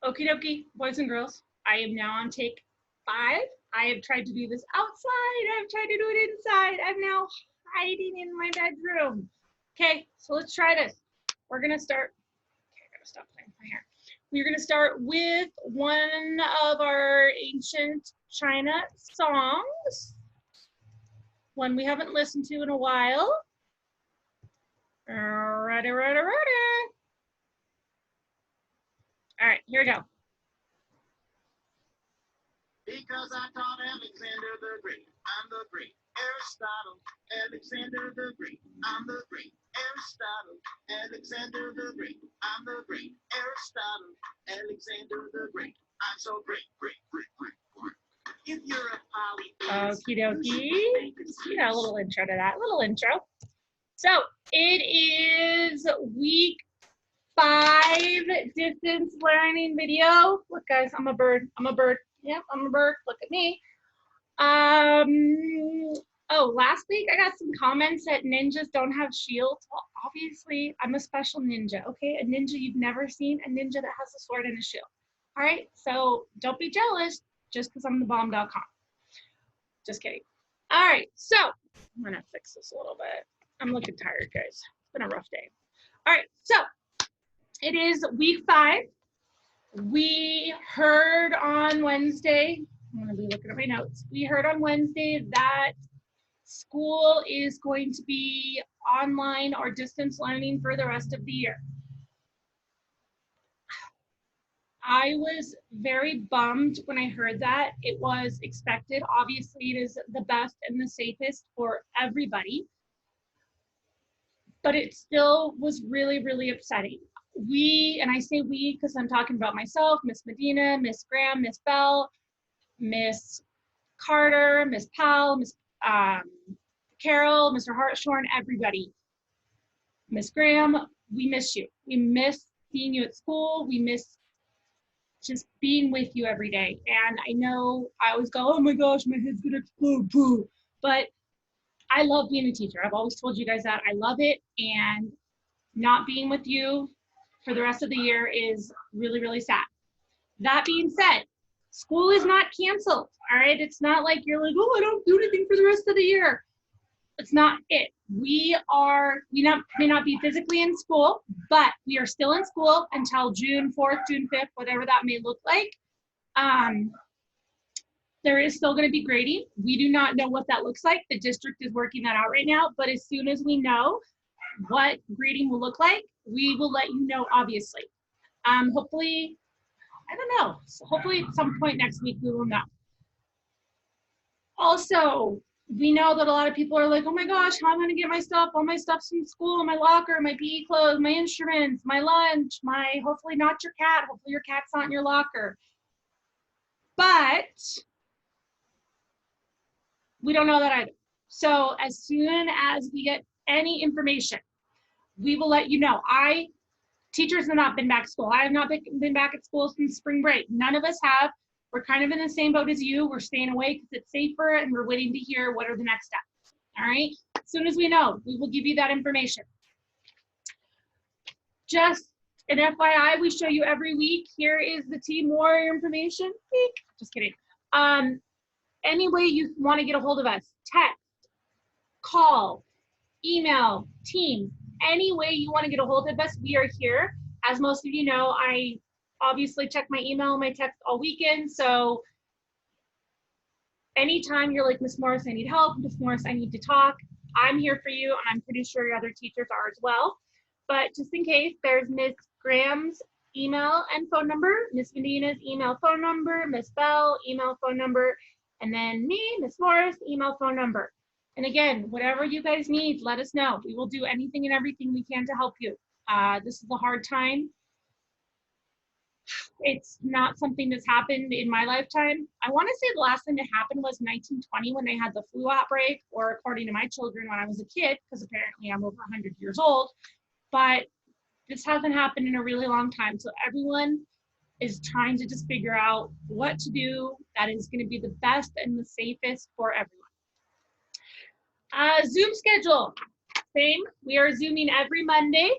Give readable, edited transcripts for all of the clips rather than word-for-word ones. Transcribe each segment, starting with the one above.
Okie dokie, boys and girls, I am now on take 5. I have tried to do this outside. I've tried to do it inside. I'm now hiding in my bedroom. Okay, so let's try this. We're gonna start, okay, I gotta stop playing with my hair. We're gonna start with one of our ancient China songs, one we haven't listened to in a while. Ready. All right, here we go. Because I taught Alexander the Great, I'm the great Aristotle, Alexander the Great, I'm the great Aristotle, Alexander the Great, I'm the great Aristotle, Alexander the Great, I'm so great. If you're a poly, okie dokie. You know, a little intro to that, little intro. So it is week 5 distance learning video. Look, guys, I'm a bird. Yep, I'm a bird. Look at me. Oh, last week I got some comments that ninjas don't have shields. Well, obviously, I'm a special ninja, okay? A ninja you've never seen, a ninja that has a sword and a shield. All right, so don't be jealous just because I'm the bomb.com. Just kidding. All right, so I'm gonna fix this a little bit. I'm looking tired, guys. It's been a rough day. All right, so it is week 5. We heard on Wednesday, I'm gonna be looking at my notes. We heard on Wednesday that school is going to be online or distance learning for the rest of the year. I was very bummed when I heard that. It was expected. Obviously, it is the best and the safest for everybody, but it still was really, really upsetting. We, and I say we because I'm talking about myself, Miss Medina, Miss Graham, Miss Bell, Miss Carter, Miss Powell, Miss Carol, Mr. Hartshorn, everybody. Miss Graham, we miss you. We miss seeing you at school. We miss just being with you every day. And I know I always go, oh my gosh, my head's gonna explode, boo. But I love being a teacher. I've always told you guys that. I love it. And not being with you for the rest of the year is really, really sad. That being said, school is not canceled, all right? It's not like you're like, oh, I don't do anything for the rest of the year. It's not it. We may not be physically in school, but we are still in school until June 4th, June 5th, whatever that may look like. There is still going to be grading. We do not know what that looks like. The district is working that out right now, but as soon as we know what grading will look like, we will let you know, obviously. Hopefully, I don't know. So hopefully at some point next week we will know. Also, we know that a lot of people are like, oh my gosh, how am I going to get my stuff? All my stuff's from school, my locker, my PE clothes, my instruments, my lunch, hopefully not your cat. Hopefully your cat's not in your locker. But we don't know that either. So as soon as we get any information, we will let you know. Teachers have not been back to school. I have not been back at school since spring break. None of us have. We're kind of in the same boat as you. We're staying away because it's safer and we're waiting to hear what are the next steps. All right. As soon as we know, we will give you that information. Just an FYI, we show you every week. Here is the Team Warrior information. Just kidding. Any way you want to get a hold of us, text, call, email, Teams, any way you want to get a hold of us, we are here. As most of you know, I obviously check my email and my text all weekend. So anytime you're like, Miss Morris, I need help. Miss Morris, I need to talk. I'm here for you, and I'm pretty sure your other teachers are as well. But just in case, there's Miss Graham's email and phone number, Miss Medina's email, phone number, Miss Bell, email, phone number, and then me, Miss Morris, email, phone number. And again, whatever you guys need, let us know. We will do anything and everything we can to help you. This is a hard time. It's not something that's happened in my lifetime. I want to say the last time it happened was 1920 when they had the flu outbreak, or according to my children when I was a kid, because apparently I'm over 100 years old. But this hasn't happened in a really long time. So everyone is trying to just figure out what to do that is going to be the best and the safest for everyone. Zoom schedule, same. We are Zooming every Monday.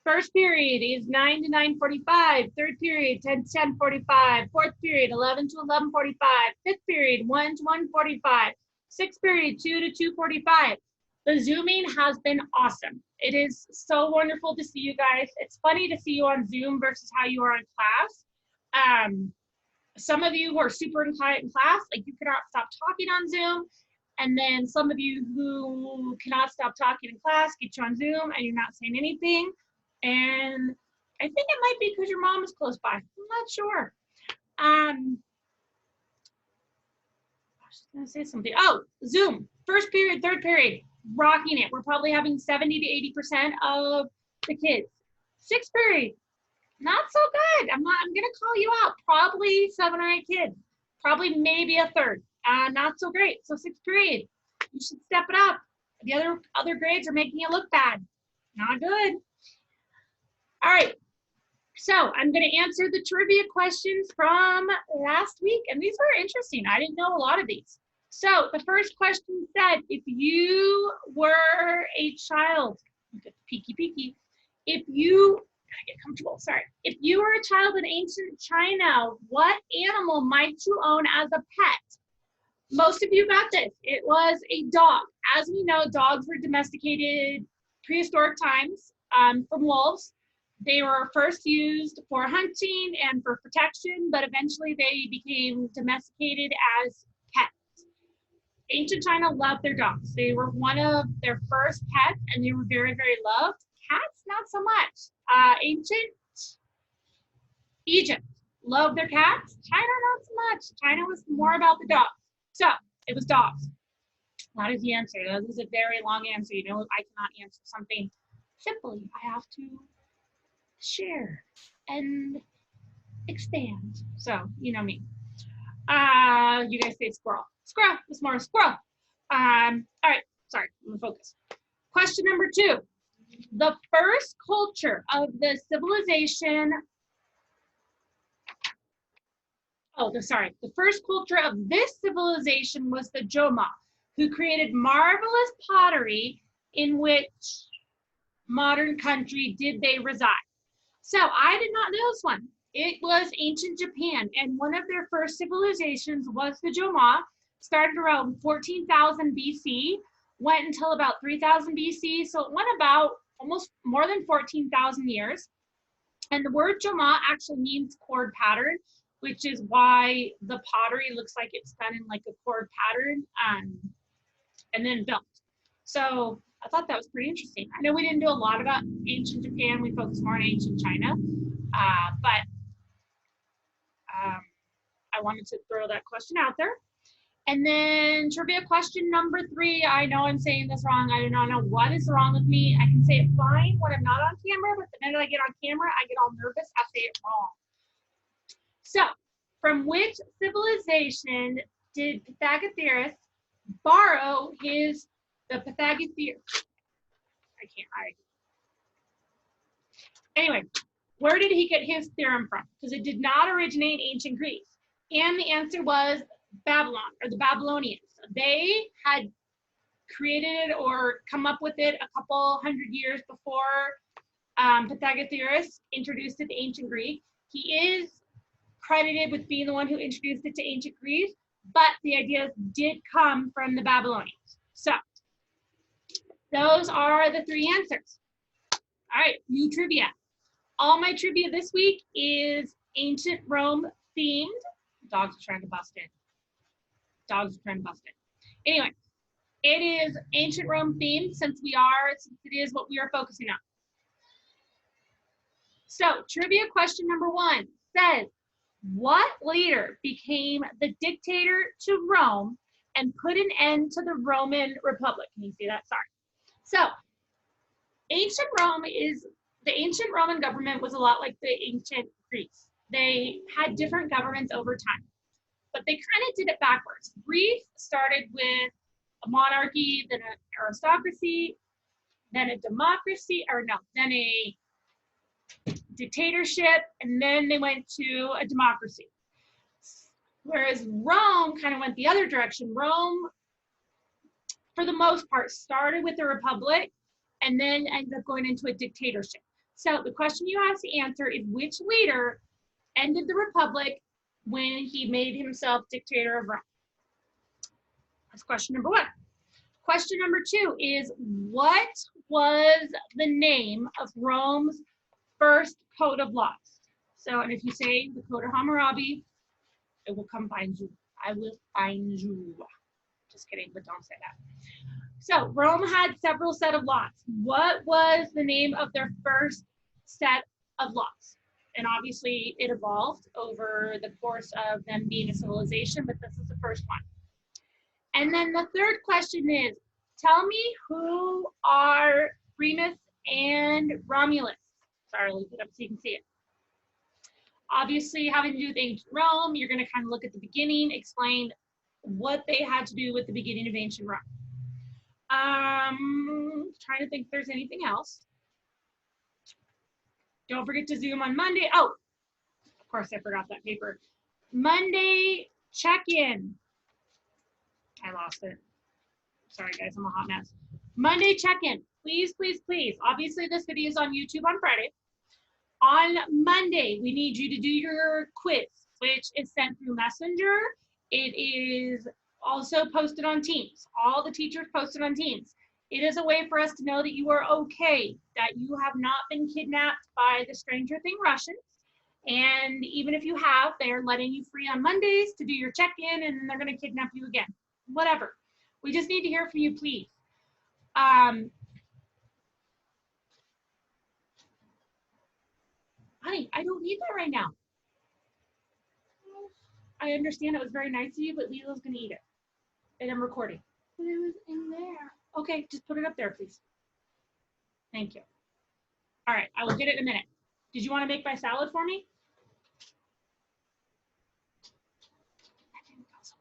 First period is 9 to 9:45. Third period, 10 to 10:45. Fourth period, 11 to 11:45. Fifth period, 1 to 1:45. Sixth period, 2 to 2:45. The Zooming has been awesome. It is so wonderful to see you guys. It's funny to see you on Zoom versus how you are in class. Some of you who are super quiet in class, like you cannot stop talking on Zoom. And then some of you who cannot stop talking in class, get you on Zoom and you're not saying anything. And I think it might be because your mom is close by. I'm not sure. I was gonna say something. Oh, Zoom, first period, third period, rocking it. We're probably having 70 to 80% of the kids. Sixth period, not so good. I'm gonna call you out. Probably 7 or 8 kids. Probably maybe a third. Not so great. So sixth period, you should step it up. The other grades are making you look bad. Not good. All right. So I'm going to answer the trivia questions from last week, and these were interesting. I didn't know a lot of these. So the first question said, if you were a child, peeky, if you, gotta get comfortable, sorry. If you were a child in ancient China, what animal might you own as a pet? Most of you got this. It was a dog. As we know, dogs were domesticated prehistoric times from wolves. They were first used for hunting and for protection, but eventually they became domesticated as pets. Ancient China loved their dogs. They were one of their first pets, and they were very, very loved. Cats, not so much. Ancient Egypt loved their cats. China, not so much. China was more about the dogs. So it was dogs. That is the answer. That is a very long answer. You know, I cannot answer something simply. I have to share and expand. So you know me. You guys say squirrel. Squirrel. It's more a squirrel. All right. Sorry. I'm gonna focus. Question number 2. The first culture of the civilization. The first culture of this civilization was the Joma, who created marvelous pottery. In which modern country did they reside? So I did not know this one. It was ancient Japan, and one of their first civilizations was the Joma. Started around 14,000 BC, went until about 3,000 BC, so it went about almost more than 14,000 years. And the word Joma actually means chord pattern, which is why the pottery looks like it's done in like a chord pattern and then built. So I thought that was pretty interesting. I know we didn't do a lot about ancient Japan. We focused more on ancient China, but I wanted to throw that question out there. And then trivia question number 3. I know I'm saying this wrong. I do not know what is wrong with me. I can say it fine when I'm not on camera, but the minute I get on camera, I get all nervous. I say it wrong. So, from which civilization did Pythagoras borrow the Pythagorean? Anyway, where did he get his theorem from? Because it did not originate in ancient Greece. And the answer was Babylon, or the Babylonians. They had created it or come up with it a couple hundred years before Pythagoras introduced it to ancient Greek. He is credited with being the one who introduced it to ancient Greece, but the ideas did come from the Babylonians. So those are the 3 answers. All right, new trivia. All my trivia this week is ancient Rome themed. Dogs are trying to bust in. Anyway, it is ancient Rome themed since it is what we are focusing on. So trivia question number 1 says, what leader became the dictator to Rome and put an end to the Roman Republic? Can you see that? Sorry. So the ancient Roman government was a lot like the ancient Greece. They had different governments over time, but they kind of did it backwards. Greece started with a monarchy, then an aristocracy, then a then a dictatorship, and then they went to a democracy. Whereas Rome kind of went the other direction. Rome, for the most part, started with a republic and then ended up going into a dictatorship. So the question you have to answer is which leader ended the republic when he made himself dictator of Rome? That's question number 1. Question number 2 is what was the name of Rome's first code of laws? So, and if you say the Code of Hammurabi, it will come find you. I will find you. Just kidding, but don't say that. So Rome had several set of laws. What was the name of their first set of laws? And obviously it evolved over the course of them being a civilization, but this is the first one. And then the third question is, tell me who are Remus and Romulus. Sorry, I'll leave it up so you can see it. Obviously, having to do with ancient Rome, you're going to kind of look at the beginning, explain what they had to do with the beginning of ancient Rome. Trying to think if there's anything else. Don't forget to Zoom on Monday. Oh, of course, I forgot that paper. Monday check-in. I lost it. Sorry, guys, I'm a hot mess. Monday check-in. Please, please, please. Obviously, this video is on YouTube on Friday. On Monday, we need you to do your quiz, which is sent through Messenger. It is also posted on Teams. All the teachers posted on Teams. It is a way for us to know that you are okay, that you have not been kidnapped by the Stranger Thing Russians. And even if you have, they're letting you free on Mondays to do your check-in, and then they're going to kidnap you again. Whatever. We just need to hear from you, please. Honey, I don't need that right now. I understand it was very nice of you, but Lila's going to eat it. And I'm recording. But it was in there. Okay, just put it up there, please. Thank you. All right, I will get it in a minute. Did you want to make my salad for me? That didn't go so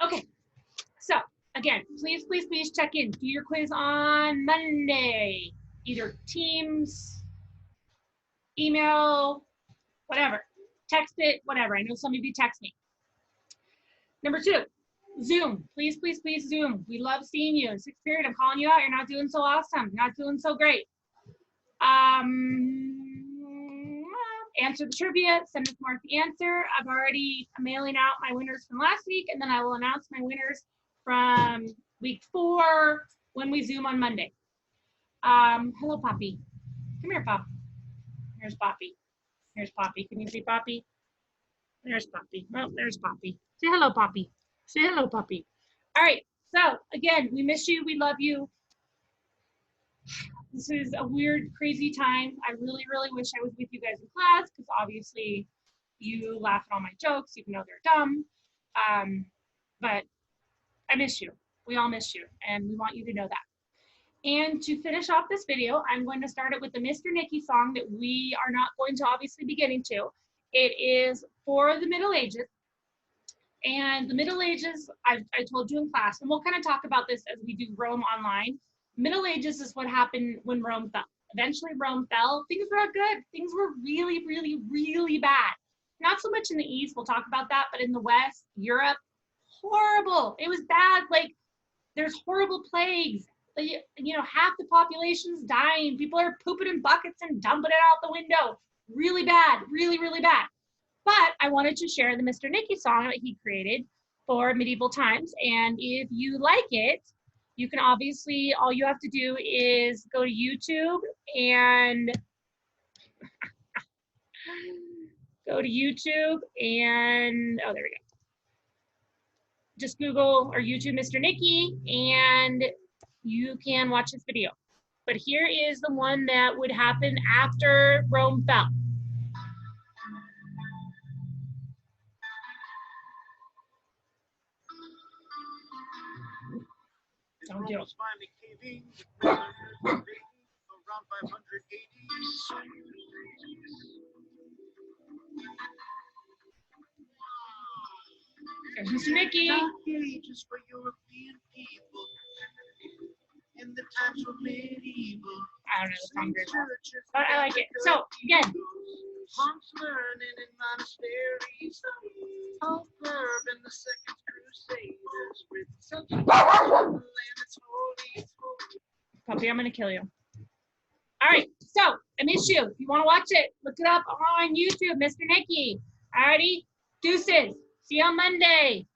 well. Okay, so again, please, please, please check in. Do your quiz on Monday. Either Teams, email, whatever. Text it, whatever. I know some of you text me. Number 2, Zoom. Please, please, please Zoom. We love seeing you. In 6th period, I'm calling you out. You're not doing so awesome. You're not doing so great. Answer the trivia. Send us Mark the answer. I'm mailing out my winners from last week, and then I will announce my winners from week 4 when we Zoom on Monday. Hello, Poppy. Come here, Pop. Here's Poppy. Here's Poppy. Can you see Poppy? There's Poppy. Oh, there's Poppy. Say hello, Poppy. Say hello, Poppy. All right. So, again, we miss you. We love you. This is a weird, crazy time. I really, really wish I was with you guys in class because obviously you laugh at all my jokes, even though they're dumb. But I miss you. We all miss you, and we want you to know that. And to finish off this video, I'm going to start it with the Mr. Nicky song that we are not going to obviously be getting to. It is for the Middle Ages. And the Middle Ages, I told you in class, and we'll kind of talk about this as we do Rome online. Middle Ages is what happened when Rome fell. Eventually Rome fell. Things were good. Things were really, really, really bad. Not so much in the East, we'll talk about that, but in the West, Europe, horrible. It was bad. Like, there's horrible plagues. You know, half the population's dying. People are pooping in buckets and dumping it out the window. Really bad, really, really bad. But I wanted to share the Mr. Nicky song that he created for medieval times. And if you like it, you can obviously, all you have to do is go to YouTube and oh, there we go. Just Google or YouTube Mr. Nicky and you can watch this video. But here is the one that would happen after Rome fell. Don't do it. Finally caving, around 580. There's Mr. Nicky. Dark ages for European people. In the times of medieval. I don't know the song very well, but I like it. So again, monks learning in monasteries. Observe in the Second Crusaders with such a land it's holy. Puppy, I'm gonna kill you. All right, so I miss you. If you want to watch it, look it up on YouTube, Mr. Nicky. Alrighty, deuces. See you on Monday.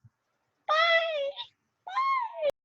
Bye.